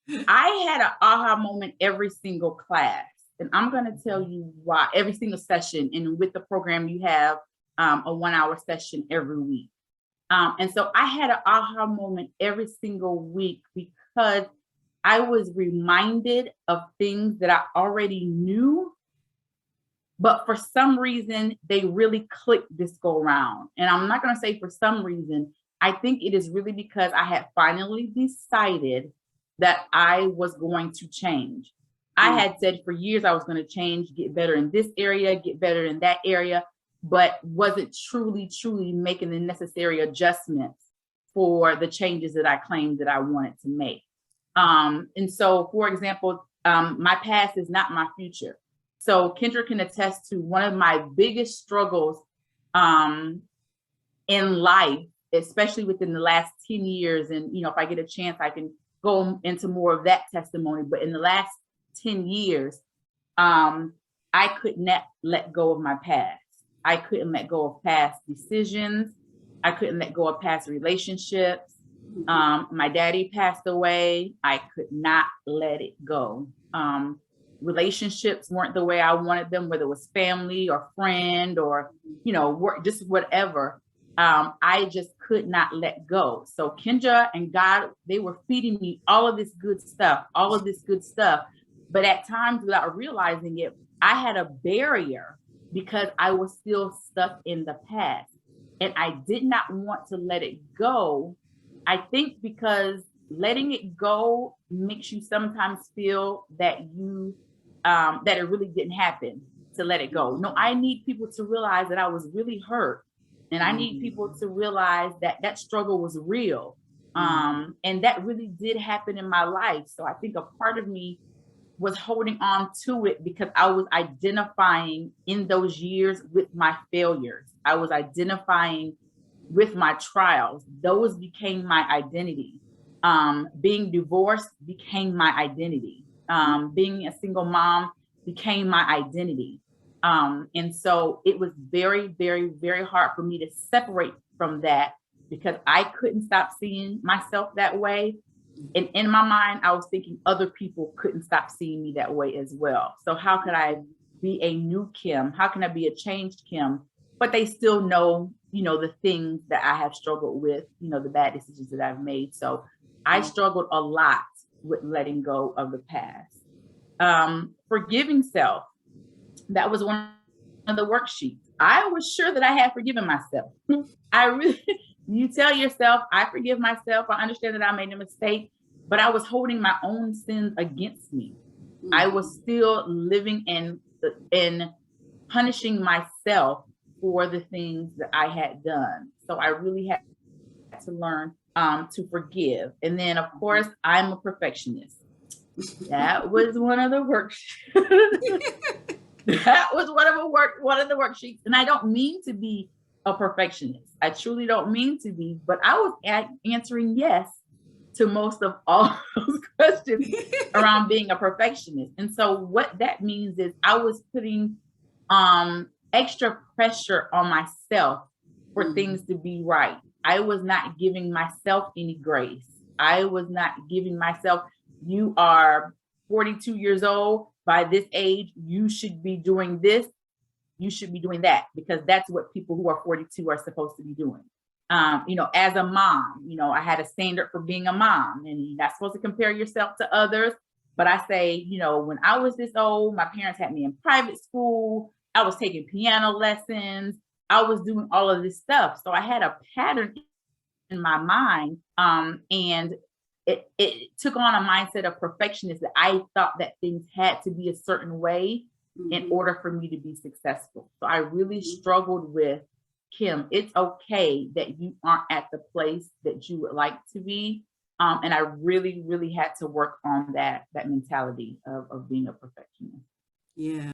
I had an aha moment every single class. And I'm going to tell you why. Every single session. And with the program, you have a 1 hour session every week. And so I had an aha moment every single week because I was reminded of things that I already knew, but for some reason, they really clicked this go around. And I'm not going to say for some reason, I think it is really because I had finally decided that I was going to change. I had said for years I was going to change, get better in this area, get better in that area, but wasn't truly making the necessary adjustments for the changes that I claimed that I wanted to make. And so, for example, my past is not my future. So Kendra can attest to one of my biggest struggles in life, especially within the last 10 years. And, if I get a chance, I can go into more of that testimony. But in the last 10 years, I could not let go of my past. I couldn't let go of past decisions. I couldn't let go of past relationships. My daddy passed away. I could not let it go. Relationships weren't the way I wanted them, whether it was family or friend or, work, just whatever. I just could not let go. So Kendra and God, they were feeding me all of this good stuff. But at times, without realizing it, I had a barrier because I was still stuck in the past. And I did not want to let it go. I think because letting it go makes you sometimes feel that that it really didn't happen to let it go. No, I need people to realize that I was really hurt. And I need people to realize that that struggle was real. And that really did happen in my life. So I think a part of me was holding on to it because I was identifying in those years with my failures. I was identifying with my trials. Those became my identity. Being divorced became my identity. Being a single mom became my identity. And so it was very, very, very hard for me to separate from that because I couldn't stop seeing myself that way. And in my mind, I was thinking other people couldn't stop seeing me that way as well. So how could I be a new Kim? How can I be a changed Kim? But they still know, the things that I have struggled with, the bad decisions that I've made. So I struggled a lot with letting go of the past. Forgiving self, that was one of the worksheets. I was sure that I had forgiven myself. You tell yourself, I forgive myself. I understand that I made a mistake, but I was holding my own sins against me. I was still living in punishing myself for the things that I had done. So I really had to learn to forgive. And then, of course, I'm a perfectionist. That was one of the worksheets. That was one of the worksheets. And I don't mean to be a perfectionist. I truly don't mean to be, but I was answering yes to most of all those questions around being a perfectionist. And so what that means is I was putting extra pressure on myself for things to be right. I was not giving myself any grace. I was not giving myself, you are 42 years old. By this age, you should be doing this. You should be doing that because that's what people who are 42 are supposed to be doing. As a mom, I had a standard for being a mom, and you're not supposed to compare yourself to others. But I say, when I was this old, my parents had me in private school. I was taking piano lessons. I was doing all of this stuff. So I had a pattern in my mind. And it took on a mindset of perfectionist that I thought that things had to be a certain way in order for me to be successful. So I really struggled with, Kim, it's okay that you aren't at the place that you would like to be. And I really, really had to work on that mentality of being a perfectionist. Yeah.